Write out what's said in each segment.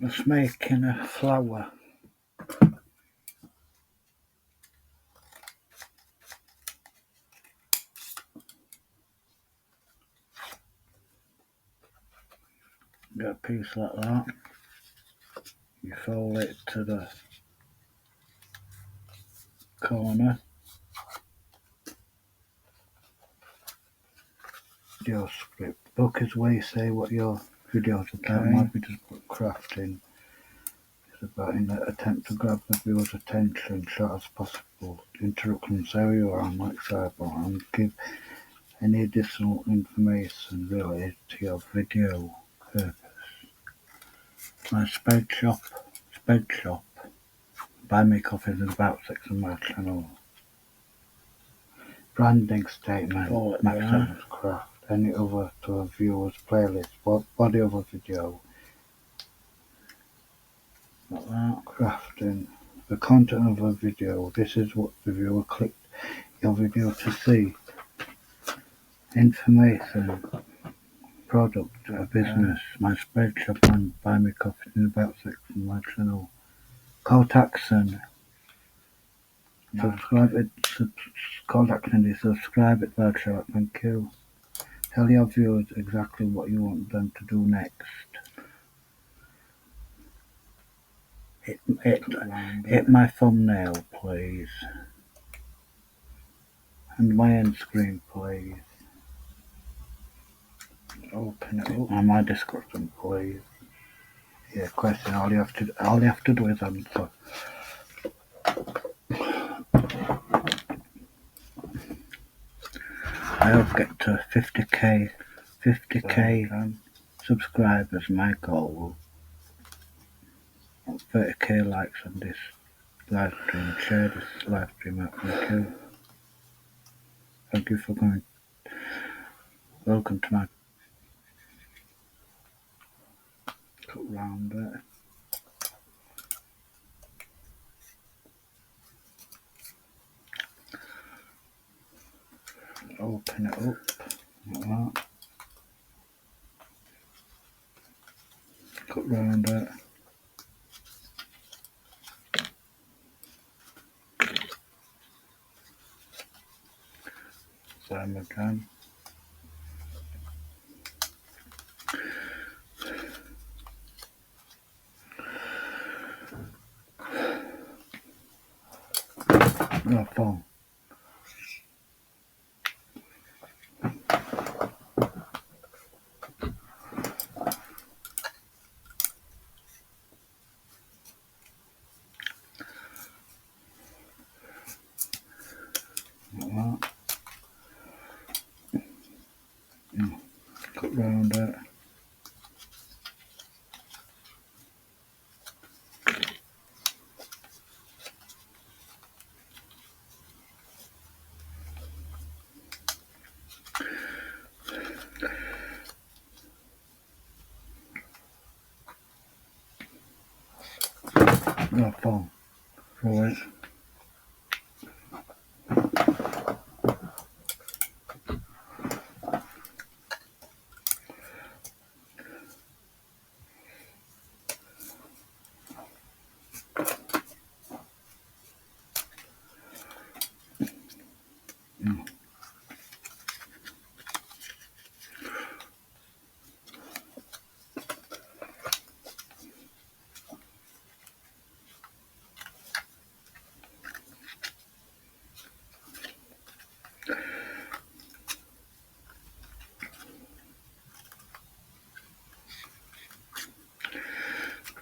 Just making a flower. Get a piece like that. You fold it to the corner. Video script. Book is where you say what your videos are about. Maybe just put crafting. It's about in an attempt to grab the viewer's attention short as possible. Interrupt and say you are on like sidebar and give any additional information related to your video purpose. My sped shop. Buy me coffees in about 6 on my channel. Branding statement. Max Evans Craft. Any other to a viewer's playlist. Body of a video. Like that. Crafting. The content of a video. This is what the viewer clicked your video to see. Information. Product. A business. My spread shop and buy me coffee in about 6 on my channel. Call to action. Subscribe it. Call to action is subscribe it by channel. Thank you. Tell your viewers exactly what you want them to do next. Hit my thumbnail, please. And my end screen, please. Open it up. And my description, please. Yeah, question. All you have to do is answer. I hope get to 50k subscribers. My goal. 30k likes on this live stream. Share this live stream out. Thank you. Thank you for coming. Welcome to my cut round there. Open it up like that. Cut round it. Same again. No phone. Like that. Cut round it. No phone. Roll it.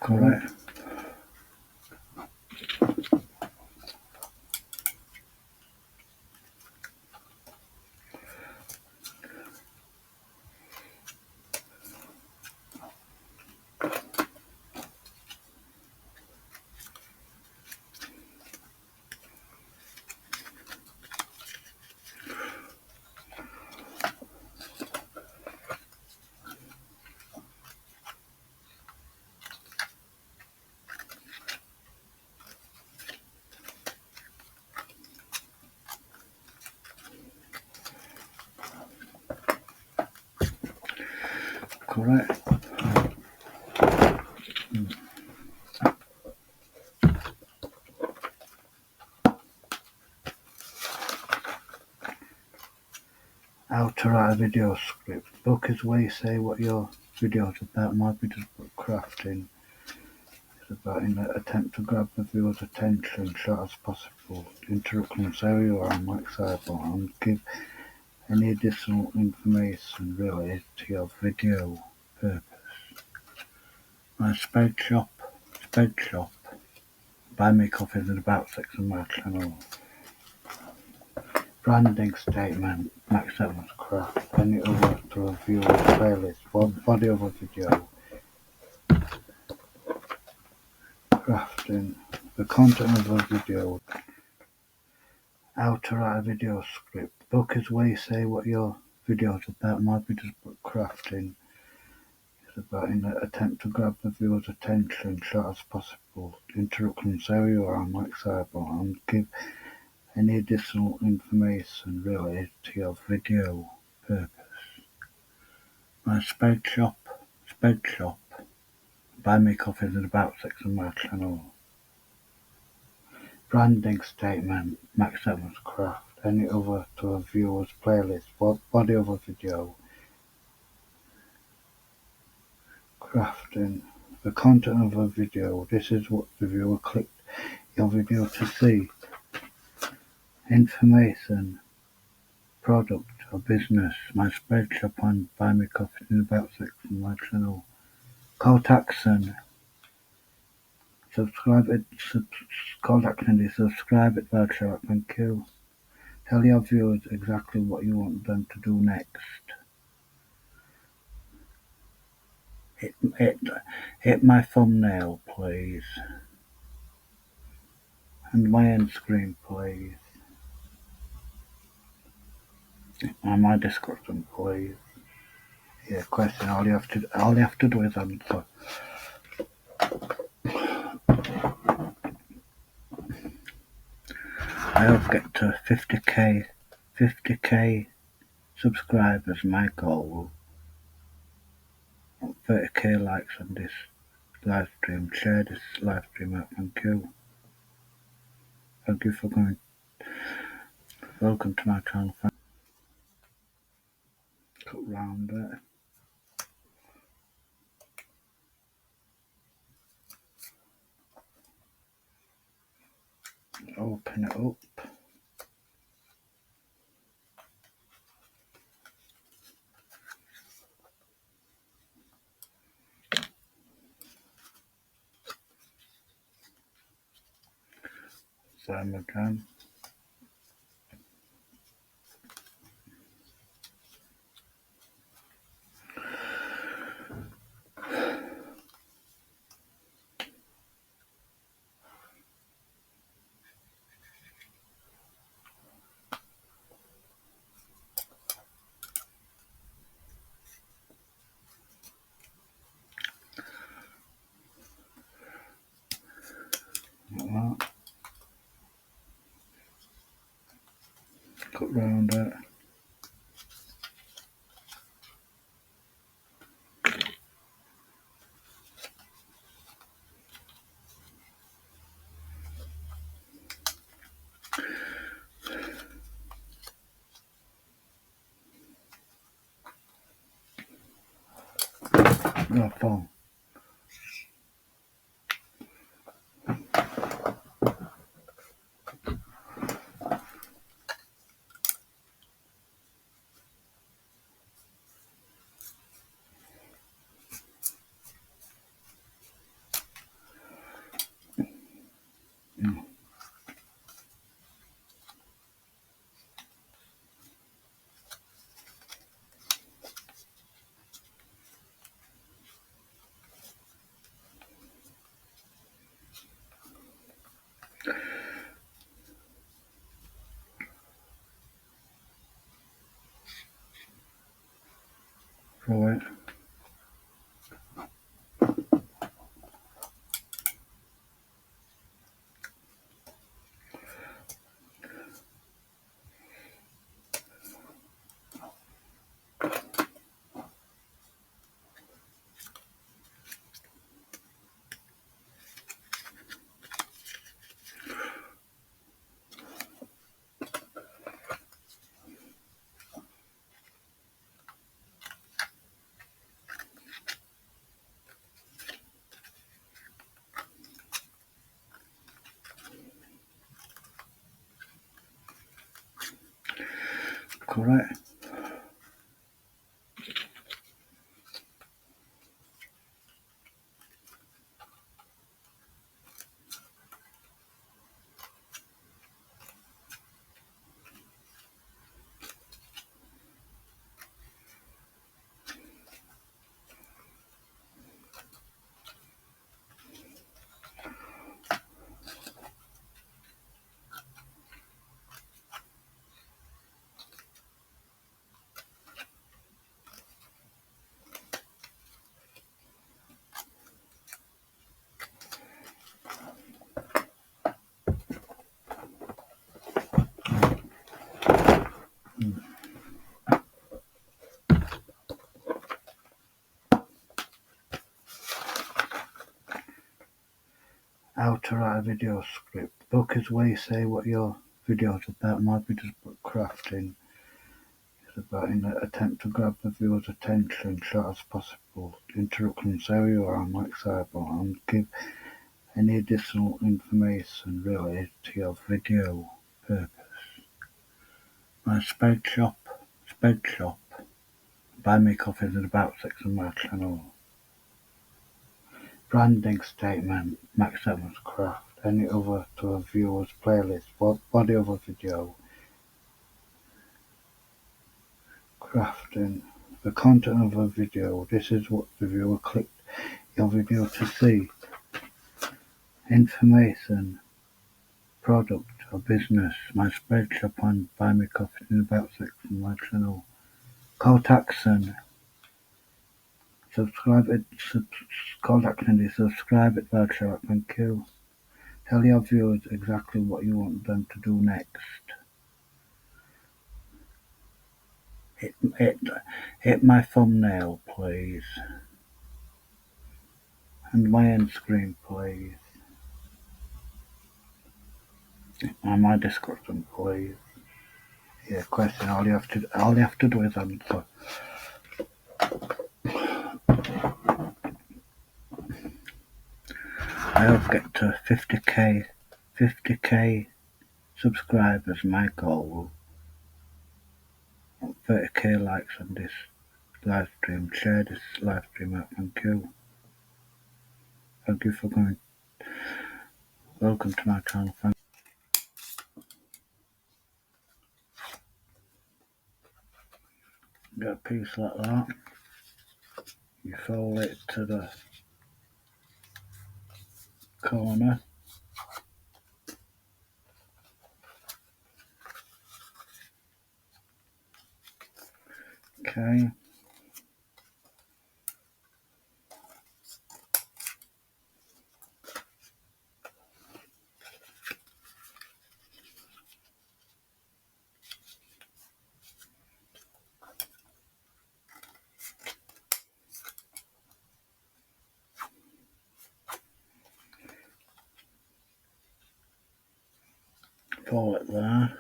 Correct. Correct. to write a video script. Book is where you say what your video's about. Might be just put crafting. It's about in an attempt to grab the viewer's attention short as possible. Interrupt and say who you are on Mike Cyber and give any additional information related to your video purpose. My sped shop. Buy me coffees in about 6 on my channel. Branding statement, Max Evans Craft, any other to review or playlist, body of a video, crafting, the content of a video, how to write a video script. Book is where you say what your video's about. Might be just put crafting. It's about in an attempt to grab the viewer's attention short as possible. Interrupt and say who you are on Mike Cyber and give any additional information related to your video purpose. My sped shop. Buy me coffees in about 6 on my channel. Branding statement, Max Evans Craft, any other to a viewer's playlist, body of a video, crafting, the content of a video. This is what the viewer clicked your video to see. Information, product or business. My spread shop and buy me coffee in about 6 on my channel. Call to action. Call to action is subscribe it, voucher shout, thank you. Tell your viewers exactly what you want them to do next. Hit my thumbnail, please. And my end screen, please. And my description, please. Yeah, question. All you have to do is answer. I hope get to 50k subscribers. My goal. 30k likes on this live stream. Share this live stream out. Thank you. Thank you for coming. Welcome to my channel. Cut round there. Open it up. Same again. Like that. Cut round it. No phone. For it. correct. How to write a video script. The book is where you say what your video's about. Might be just put crafting. It's about an attempt to grab the viewer's attention short as possible. Interrupt and say who you are and like cyber and give any additional information related to your video purpose. My sped shop. Buy me coffees and about 6 on my channel. Branding statement, Max Evans Craft, any other to a viewer's playlist, body of a video. Crafting, the content of a video, this is what the viewer clicked your video to see. Information, product or business, my spread shop and buy me coffee in about 6 on my channel. Call to action, call to action is subscribe it, thank you. Tell your viewers exactly what you want them to do next. Hit my thumbnail, please. And my end screen, please. And my description, please. Yeah, question. All you have to do is answer. I hope get to 50k subscribers. My goal. 30k likes on this live stream. Share this live stream out. Thank you. Thank you for coming. Welcome to my channel. Get a piece like that. You fold it to the corner. Okay. Fold it there.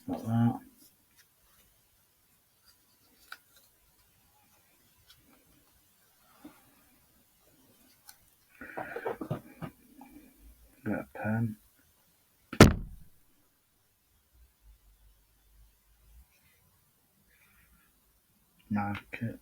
Like that. Get a pen. Mark it.